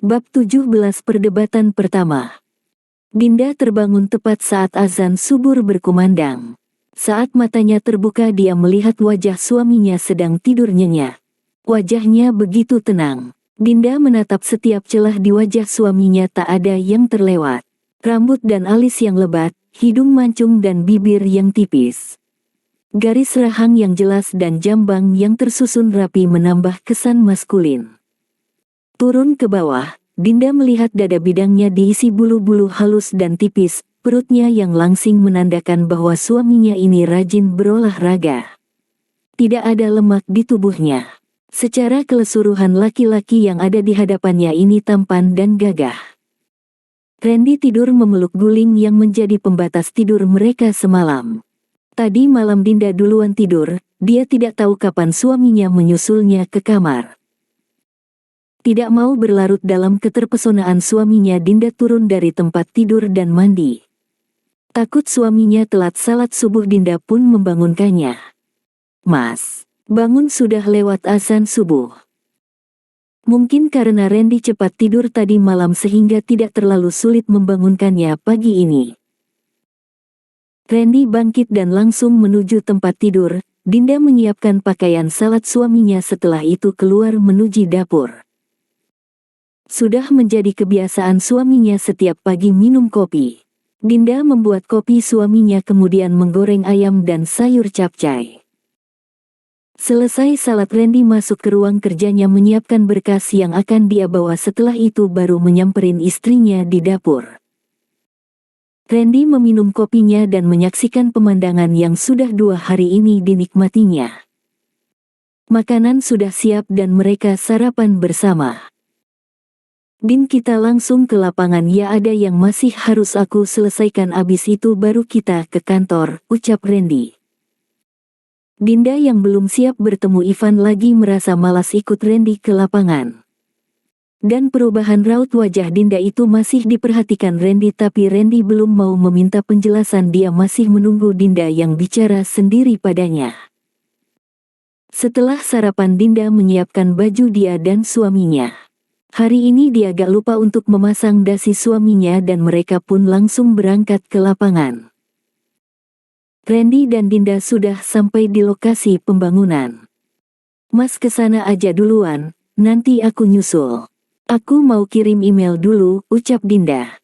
Bab 17 Perdebatan pertama. Dinda terbangun tepat saat azan subuh berkumandang. Saat matanya terbuka dia melihat wajah suaminya sedang tidur nyenyak. Wajahnya begitu tenang. Dinda menatap setiap celah di wajah suaminya, tak ada yang terlewat. Rambut dan alis yang lebat, hidung mancung dan bibir yang tipis. Garis rahang yang jelas dan jambang yang tersusun rapi menambah kesan maskulin. Turun ke bawah, Dinda melihat dada bidangnya diisi bulu-bulu halus dan tipis, perutnya yang langsing menandakan bahwa suaminya ini rajin berolahraga. Tidak ada lemak di tubuhnya. Secara keseluruhan laki-laki yang ada di hadapannya ini tampan dan gagah. Randy tidur memeluk guling yang menjadi pembatas tidur mereka semalam. Tadi malam Dinda duluan tidur, dia tidak tahu kapan suaminya menyusulnya ke kamar. Tidak mau berlarut dalam keterpesonaan suaminya, Dinda turun dari tempat tidur dan mandi. Takut suaminya telat salat subuh, Dinda pun membangunkannya. "Mas, bangun, sudah lewat azan subuh." Mungkin karena Randy cepat tidur tadi malam sehingga tidak terlalu sulit membangunkannya pagi ini. Randy bangkit dan langsung menuju tempat tidur. Dinda menyiapkan pakaian salat suaminya, setelah itu keluar menuju dapur. Sudah menjadi kebiasaan suaminya setiap pagi minum kopi. Dinda membuat kopi suaminya kemudian menggoreng ayam dan sayur capcay. Selesai salat, Randy masuk ke ruang kerjanya menyiapkan berkas yang akan dia bawa, setelah itu baru menyamperin istrinya di dapur. Randy meminum kopinya dan menyaksikan pemandangan yang sudah 2 hari ini dinikmatinya. Makanan sudah siap dan mereka sarapan bersama. "Din, kita langsung ke lapangan ya, ada yang masih harus aku selesaikan, abis itu baru kita ke kantor," ucap Randy. Dinda yang belum siap bertemu Ivan lagi merasa malas ikut Randy ke lapangan. Dan perubahan raut wajah Dinda itu masih diperhatikan Randy, tapi Randy belum mau meminta penjelasan, dia masih menunggu Dinda yang bicara sendiri padanya. Setelah sarapan, Dinda menyiapkan baju dia dan suaminya. Hari ini dia gak lupa untuk memasang dasi suaminya dan mereka pun langsung berangkat ke lapangan. Randy dan Dinda sudah sampai di lokasi pembangunan. "Mas kesana aja duluan, nanti aku nyusul. Aku mau kirim email dulu," ucap Dinda.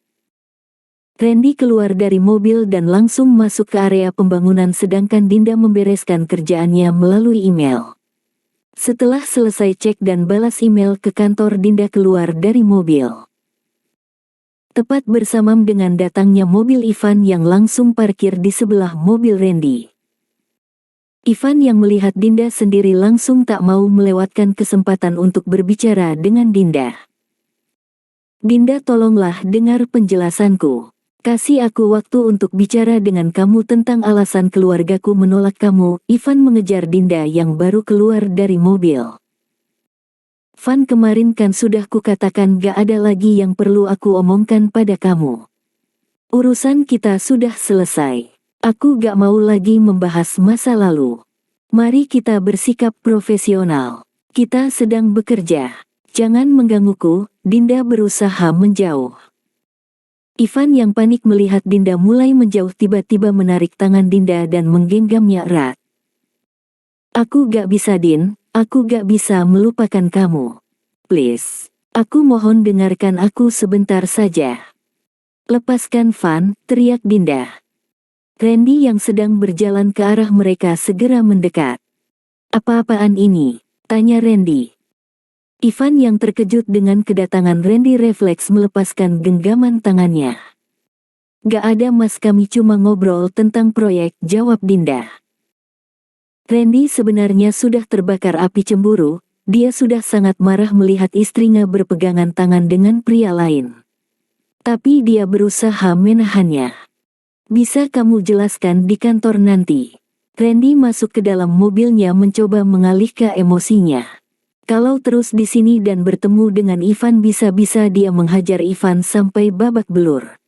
Randy keluar dari mobil dan langsung masuk ke area pembangunan sedangkan Dinda membereskan kerjaannya melalui email. Setelah selesai cek dan balas email ke kantor, Dinda keluar dari mobil. Tepat bersamaan dengan datangnya mobil Ivan yang langsung parkir di sebelah mobil Randy. Ivan yang melihat Dinda sendiri langsung tak mau melewatkan kesempatan untuk berbicara dengan Dinda. "Dinda, tolonglah dengar penjelasanku. Kasih aku waktu untuk bicara dengan kamu tentang alasan keluargaku menolak kamu." Ivan mengejar Dinda yang baru keluar dari mobil. "Van, kemarin kan sudah kukatakan gak ada lagi yang perlu aku omongkan pada kamu. Urusan kita sudah selesai. Aku gak mau lagi membahas masa lalu. Mari kita bersikap profesional. Kita sedang bekerja. Jangan menggangguku." Dinda berusaha menjauh. Ivan yang panik melihat Dinda mulai menjauh tiba-tiba menarik tangan Dinda dan menggenggamnya erat. "Aku gak bisa, Din, aku gak bisa melupakan kamu. Please, aku mohon dengarkan aku sebentar saja." "Lepaskan Van," teriak Dinda. Randy yang sedang berjalan ke arah mereka segera mendekat. "Apa-apaan ini?" tanya Randy. Ivan yang terkejut dengan kedatangan Randy refleks melepaskan genggaman tangannya. "Gak ada mas, kami cuma ngobrol tentang proyek," jawab Dinda. Randy sebenarnya sudah terbakar api cemburu, dia sudah sangat marah melihat istrinya berpegangan tangan dengan pria lain. Tapi dia berusaha menahannya. "Bisa kamu jelaskan di kantor nanti." Randy masuk ke dalam mobilnya mencoba mengalihkan emosinya. Kalau terus di sini dan bertemu dengan Ivan bisa-bisa dia menghajar Ivan sampai babak belur.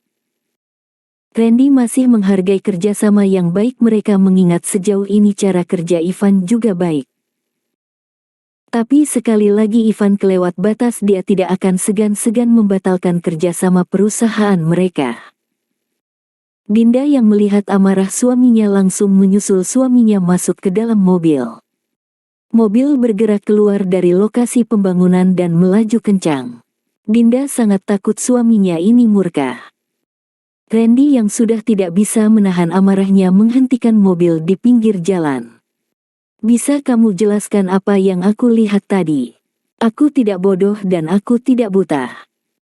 Randy masih menghargai kerjasama yang baik mereka mengingat sejauh ini cara kerja Ivan juga baik. Tapi sekali lagi Ivan kelewat batas, dia tidak akan segan-segan membatalkan kerjasama perusahaan mereka. Dinda yang melihat amarah suaminya langsung menyusul suaminya masuk ke dalam mobil. Mobil bergerak keluar dari lokasi pembangunan dan melaju kencang. Dinda sangat takut suaminya ini murka. Randy yang sudah tidak bisa menahan amarahnya menghentikan mobil di pinggir jalan. Bisa kamu jelaskan apa yang aku lihat tadi? Aku tidak bodoh dan aku tidak buta.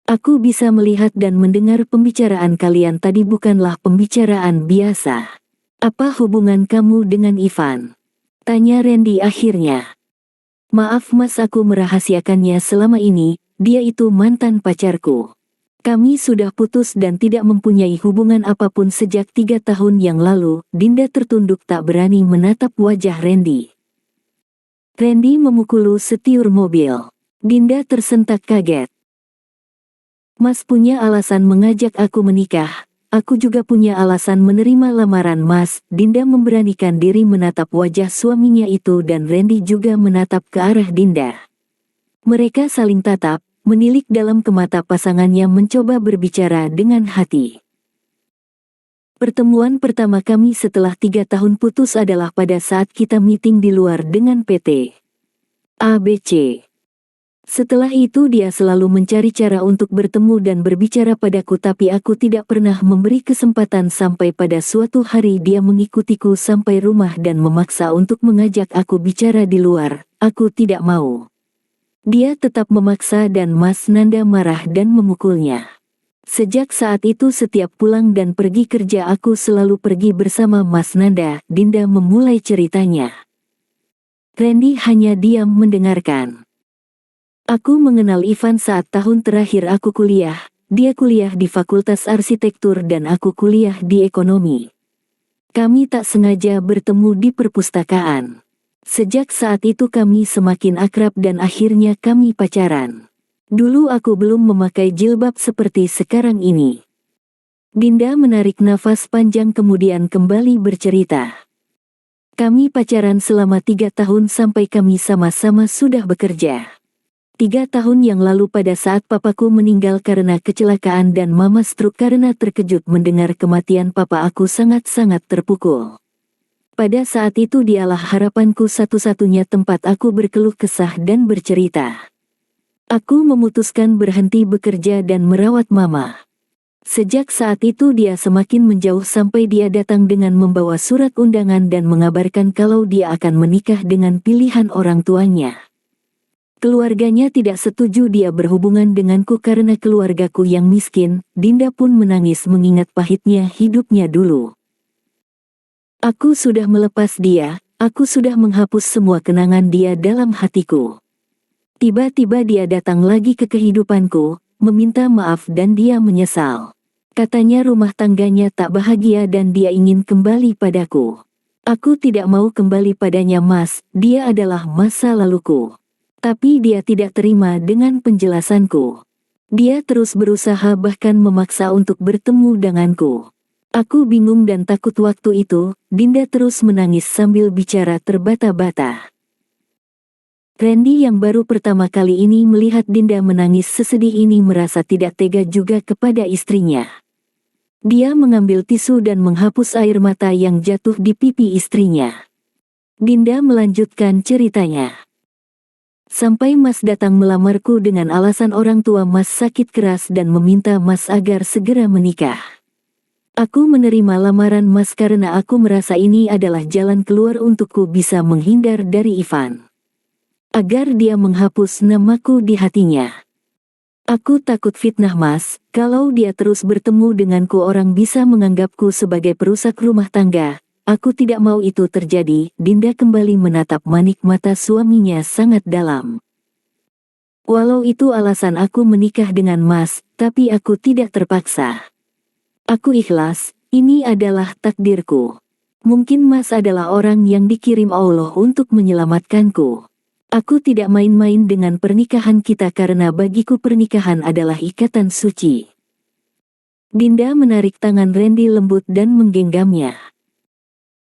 Aku bisa melihat dan mendengar pembicaraan kalian tadi bukanlah pembicaraan biasa. Apa hubungan kamu dengan Ivan? Tanya Randy akhirnya. Maaf mas, aku merahasiakannya selama ini, dia itu mantan pacarku. Kami sudah putus dan tidak mempunyai hubungan apapun sejak 3 tahun yang lalu. Dinda tertunduk tak berani menatap wajah Randy. Randy memukul setiur mobil. Dinda tersentak kaget. Mas punya alasan mengajak aku menikah, aku juga punya alasan menerima lamaran mas. Dinda memberanikan diri menatap wajah suaminya itu dan Randy juga menatap ke arah Dinda. Mereka saling tatap, menilik dalam ke mata pasangannya mencoba berbicara dengan hati. Pertemuan pertama kami setelah 3 tahun putus adalah pada saat kita meeting di luar dengan PT ABC. Setelah itu dia selalu mencari cara untuk bertemu dan berbicara padaku, tapi aku tidak pernah memberi kesempatan sampai pada suatu hari dia mengikutiku sampai rumah dan memaksa untuk mengajak aku bicara di luar. Aku tidak mau. Dia tetap memaksa dan Mas Nanda marah dan memukulnya. Sejak saat itu setiap pulang dan pergi kerja aku selalu pergi bersama Mas Nanda. Dinda memulai ceritanya. Randy hanya diam mendengarkan. Aku mengenal Ivan saat tahun terakhir aku kuliah. Dia kuliah di Fakultas Arsitektur dan aku kuliah di Ekonomi. Kami tak sengaja bertemu di perpustakaan. Sejak saat itu kami semakin akrab dan akhirnya kami pacaran. Dulu aku belum memakai jilbab seperti sekarang ini. Dinda menarik nafas panjang kemudian kembali bercerita. Kami pacaran selama 3 tahun sampai kami sama-sama sudah bekerja. 3 tahun yang lalu pada saat papaku meninggal karena kecelakaan dan mama stroke, karena terkejut mendengar kematian papa aku sangat-sangat terpukul. Pada saat itu dialah harapanku satu-satunya tempat aku berkeluh kesah dan bercerita. Aku memutuskan berhenti bekerja dan merawat mama. Sejak saat itu dia semakin menjauh sampai dia datang dengan membawa surat undangan dan mengabarkan kalau dia akan menikah dengan pilihan orang tuanya. Keluarganya tidak setuju dia berhubungan denganku karena keluargaku yang miskin. Dinda pun menangis mengingat pahitnya hidupnya dulu. Aku sudah melepas dia, aku sudah menghapus semua kenangan dia dalam hatiku. Tiba-tiba dia datang lagi ke kehidupanku, meminta maaf dan dia menyesal. Katanya rumah tangganya tak bahagia dan dia ingin kembali padaku. Aku tidak mau kembali padanya mas, dia adalah masa laluku. Tapi dia tidak terima dengan penjelasanku. Dia terus berusaha bahkan memaksa untuk bertemu denganku. Aku bingung dan takut waktu itu. Dinda terus menangis sambil bicara terbata-bata. Randy yang baru pertama kali ini melihat Dinda menangis sesedih ini merasa tidak tega juga kepada istrinya. Dia mengambil tisu dan menghapus air mata yang jatuh di pipi istrinya. Dinda melanjutkan ceritanya. Sampai Mas datang melamarku dengan alasan orang tua Mas sakit keras dan meminta Mas agar segera menikah. Aku menerima lamaran Mas karena aku merasa ini adalah jalan keluar untukku bisa menghindar dari Ivan. Agar dia menghapus namaku di hatinya. Aku takut fitnah Mas, kalau dia terus bertemu denganku orang bisa menganggapku sebagai perusak rumah tangga. Aku tidak mau itu terjadi. Dinda kembali menatap manik mata suaminya sangat dalam. Walau itu alasan aku menikah dengan Mas, tapi aku tidak terpaksa. Aku ikhlas, ini adalah takdirku. Mungkin Mas adalah orang yang dikirim Allah untuk menyelamatkanku. Aku tidak main-main dengan pernikahan kita karena bagiku pernikahan adalah ikatan suci. Dinda menarik tangan Randy lembut dan menggenggamnya.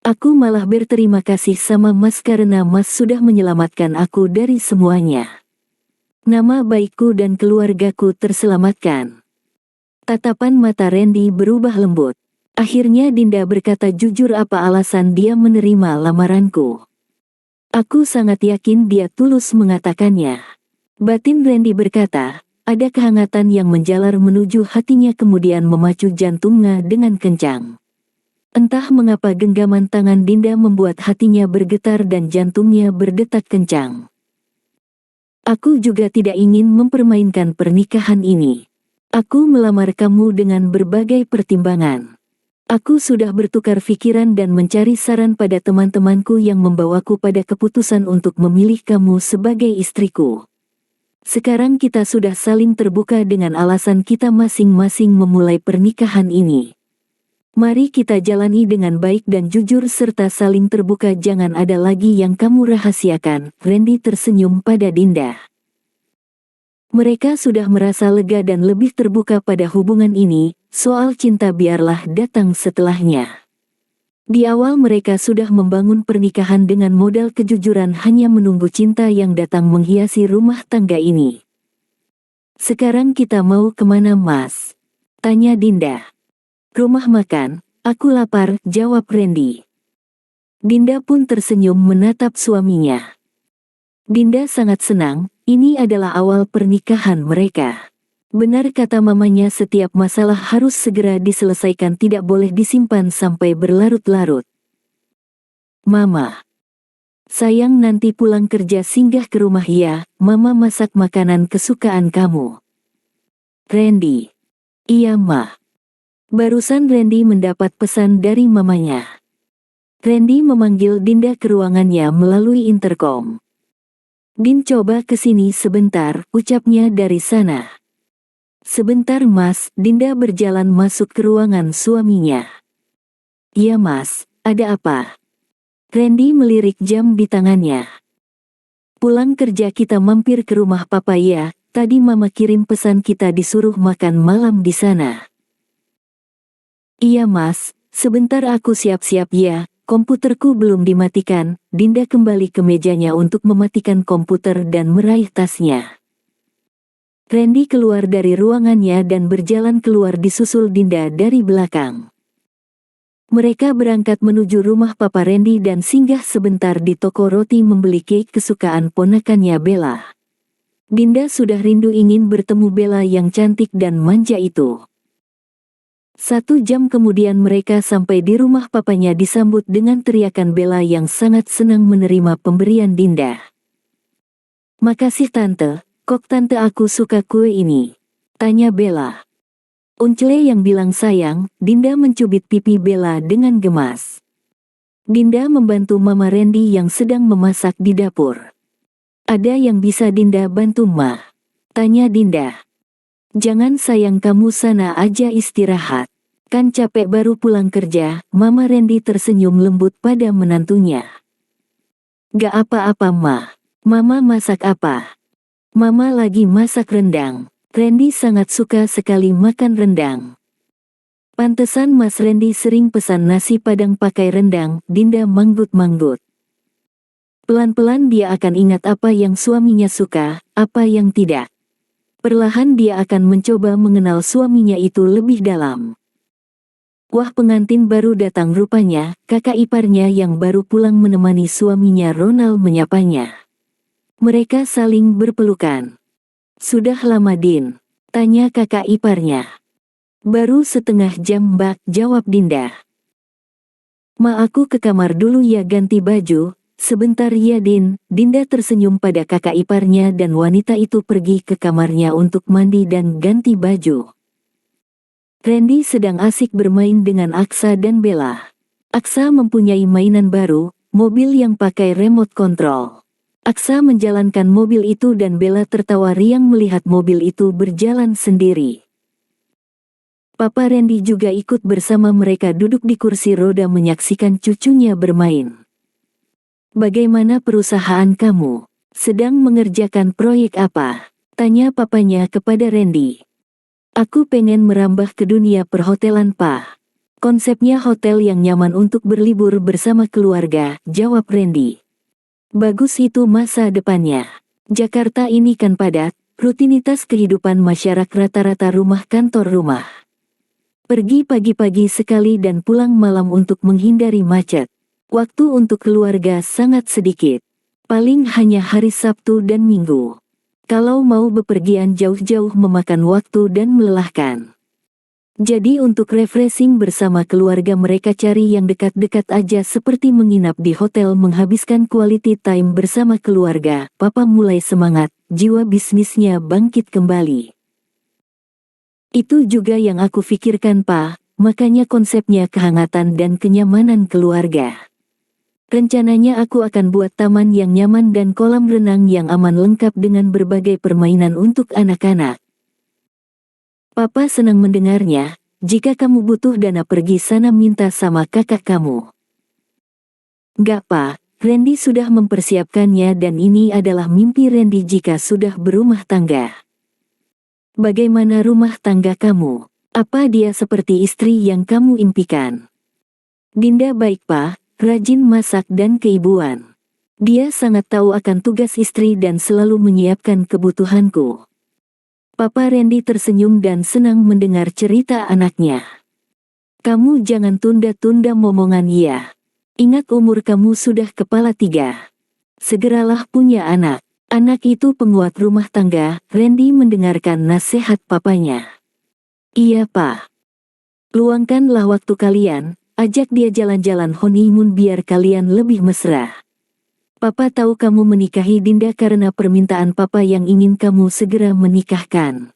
Aku malah berterima kasih sama Mas karena Mas sudah menyelamatkan aku dari semuanya. Nama baikku dan keluargaku terselamatkan." Tatapan mata Randy berubah lembut. Akhirnya Dinda berkata jujur apa alasan dia menerima lamaranku. "Aku sangat yakin dia tulus mengatakannya." Batin Randy berkata, ada kehangatan yang menjalar menuju hatinya kemudian memacu jantungnya dengan kencang. Entah mengapa genggaman tangan Dinda membuat hatinya bergetar dan jantungnya berdetak kencang. "Aku juga tidak ingin mempermainkan pernikahan ini. Aku melamar kamu dengan berbagai pertimbangan. Aku sudah bertukar pikiran dan mencari saran pada teman-temanku yang membawaku pada keputusan untuk memilih kamu sebagai istriku. Sekarang kita sudah saling terbuka dengan alasan kita masing-masing memulai pernikahan ini. Mari kita jalani dengan baik dan jujur serta saling terbuka, jangan ada lagi yang kamu rahasiakan." Randy tersenyum pada Dinda. Mereka sudah merasa lega dan lebih terbuka pada hubungan ini, soal cinta biarlah datang setelahnya. Di awal mereka sudah membangun pernikahan dengan modal kejujuran hanya menunggu cinta yang datang menghiasi rumah tangga ini. "Sekarang kita mau kemana Mas?" tanya Dinda. "Rumah makan, aku lapar," jawab Randy. Dinda pun tersenyum menatap suaminya. Dinda sangat senang, ini adalah awal pernikahan mereka. Benar kata mamanya, setiap masalah harus segera diselesaikan, tidak boleh disimpan sampai berlarut-larut. "Mama, sayang nanti pulang kerja singgah ke rumah ya, Mama masak makanan kesukaan kamu." Randy, "Iya Ma." Barusan Randy mendapat pesan dari mamanya. Randy memanggil Dinda ke ruangannya melalui intercom. "Din, coba kesini sebentar," ucapnya dari sana. "Sebentar Mas." Dinda berjalan masuk ke ruangan suaminya. "Iya Mas, ada apa?" Randy melirik jam di tangannya. "Pulang kerja kita mampir ke rumah Papa ya, tadi Mama kirim pesan kita disuruh makan malam di sana." "Iya Mas, sebentar aku siap-siap ya, komputerku belum dimatikan." Dinda kembali ke mejanya untuk mematikan komputer dan meraih tasnya. Randy keluar dari ruangannya dan berjalan keluar disusul Dinda dari belakang. Mereka berangkat menuju rumah Papa Randy dan singgah sebentar di toko roti membeli cake kesukaan ponakannya Bella. Dinda sudah rindu ingin bertemu Bella yang cantik dan manja itu. 1 jam kemudian mereka sampai di rumah papanya disambut dengan teriakan Bella yang sangat senang menerima pemberian Dinda. "Makasih Tante, kok Tante aku suka kue ini?" tanya Bella. "Uncle yang bilang sayang." Dinda mencubit pipi Bella dengan gemas. Dinda membantu Mama Randy yang sedang memasak di dapur. "Ada yang bisa Dinda bantu Ma?" tanya Dinda. "Jangan sayang, kamu sana aja istirahat. Kan capek baru pulang kerja." Mama Randy tersenyum lembut pada menantunya. "Gak apa-apa Ma. Mama masak apa?" "Mama lagi masak rendang." Randy sangat suka sekali makan rendang. "Pantesan Mas Randy sering pesan nasi padang pakai rendang." Dinda manggut-manggut. Pelan-pelan dia akan ingat apa yang suaminya suka, apa yang tidak. Perlahan dia akan mencoba mengenal suaminya itu lebih dalam. Wah, pengantin baru datang rupanya. Kakak iparnya yang baru pulang menemani suaminya Ronald menyapanya. Mereka saling berpelukan. "Sudah lama Din?" tanya kakak iparnya. "Baru setengah jam Mbak," jawab Dinda. "Ma, aku ke kamar dulu ya, ganti baju." "Sebentar ya Din." Dinda tersenyum pada kakak iparnya dan wanita itu pergi ke kamarnya untuk mandi dan ganti baju. Randy sedang asik bermain dengan Aksa dan Bella. Aksa mempunyai mainan baru, mobil yang pakai remote control. Aksa menjalankan mobil itu dan Bella tertawa riang melihat mobil itu berjalan sendiri. Papa Randy juga ikut bersama mereka duduk di kursi roda menyaksikan cucunya bermain. "Bagaimana perusahaan kamu? Sedang mengerjakan proyek apa?" tanya papanya kepada Randy. "Aku pengen merambah ke dunia perhotelan Pa." Konsepnya hotel yang nyaman untuk berlibur bersama keluarga, jawab Randy. Bagus, itu masa depannya. Jakarta ini kan padat, rutinitas kehidupan masyarakat rata-rata rumah kantor rumah. Pergi pagi-pagi sekali dan pulang malam untuk menghindari macet. Waktu untuk keluarga sangat sedikit. Paling hanya hari Sabtu dan Minggu. Kalau mau bepergian jauh-jauh memakan waktu dan melelahkan. Jadi untuk refreshing bersama keluarga mereka cari yang dekat-dekat aja seperti menginap di hotel, menghabiskan quality time bersama keluarga. Papa mulai semangat, jiwa bisnisnya bangkit kembali. Itu juga yang aku pikirkan, Pa, makanya konsepnya kehangatan dan kenyamanan keluarga. Rencananya aku akan buat taman yang nyaman dan kolam renang yang aman lengkap dengan berbagai permainan untuk anak-anak. Papa senang mendengarnya. Jika kamu butuh dana pergi sana minta sama kakak kamu. Gak, Pa, Randy sudah mempersiapkannya dan ini adalah mimpi Randy jika sudah berumah tangga. Bagaimana rumah tangga kamu? Apa dia seperti istri yang kamu impikan? Dinda baik, Pa, rajin masak dan keibuan. Dia sangat tahu akan tugas istri dan selalu menyiapkan kebutuhanku. Papa Randy tersenyum dan senang mendengar cerita anaknya. Kamu jangan tunda-tunda momongan ya. Ingat umur kamu sudah kepala 3. Segeralah punya anak. Anak itu penguat rumah tangga. Randy mendengarkan nasihat papanya. Iya, Pa. Luangkanlah waktu kalian, ajak dia jalan-jalan honeymoon biar kalian lebih mesra. Papa tahu kamu menikahi Dinda karena permintaan Papa yang ingin kamu segera menikahkan.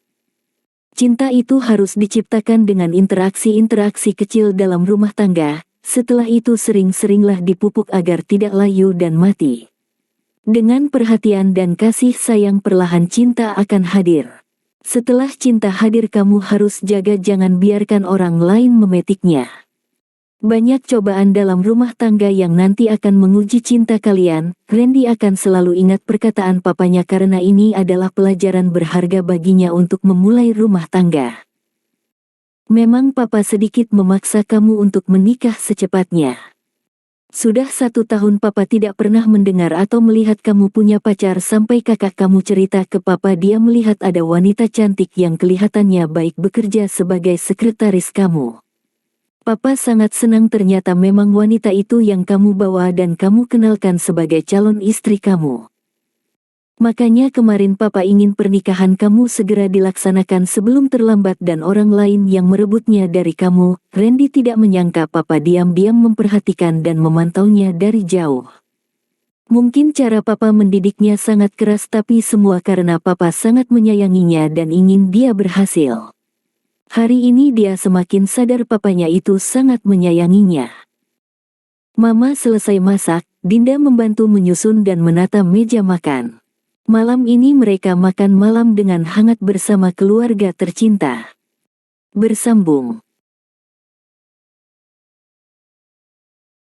Cinta itu harus diciptakan dengan interaksi-interaksi kecil dalam rumah tangga, setelah itu sering-seringlah dipupuk agar tidak layu dan mati. Dengan perhatian dan kasih sayang perlahan cinta akan hadir. Setelah cinta hadir kamu harus jaga jangan biarkan orang lain memetiknya. Banyak cobaan dalam rumah tangga yang nanti akan menguji cinta kalian. Randy akan selalu ingat perkataan papanya karena ini adalah pelajaran berharga baginya untuk memulai rumah tangga. Memang Papa sedikit memaksa kamu untuk menikah secepatnya. Sudah 1 tahun Papa tidak pernah mendengar atau melihat kamu punya pacar sampai kakak kamu cerita ke Papa dia melihat ada wanita cantik yang kelihatannya baik bekerja sebagai sekretaris kamu. Papa sangat senang ternyata memang wanita itu yang kamu bawa dan kamu kenalkan sebagai calon istri kamu. Makanya kemarin Papa ingin pernikahan kamu segera dilaksanakan sebelum terlambat dan orang lain yang merebutnya dari kamu. Randy tidak menyangka Papa diam-diam memperhatikan dan memantaunya dari jauh. Mungkin cara Papa mendidiknya sangat keras tapi semua karena Papa sangat menyayanginya dan ingin dia berhasil. Hari ini dia semakin sadar papanya itu sangat menyayanginya. Mama selesai masak, Dinda membantu menyusun dan menata meja makan. Malam ini mereka makan malam dengan hangat bersama keluarga tercinta. Bersambung.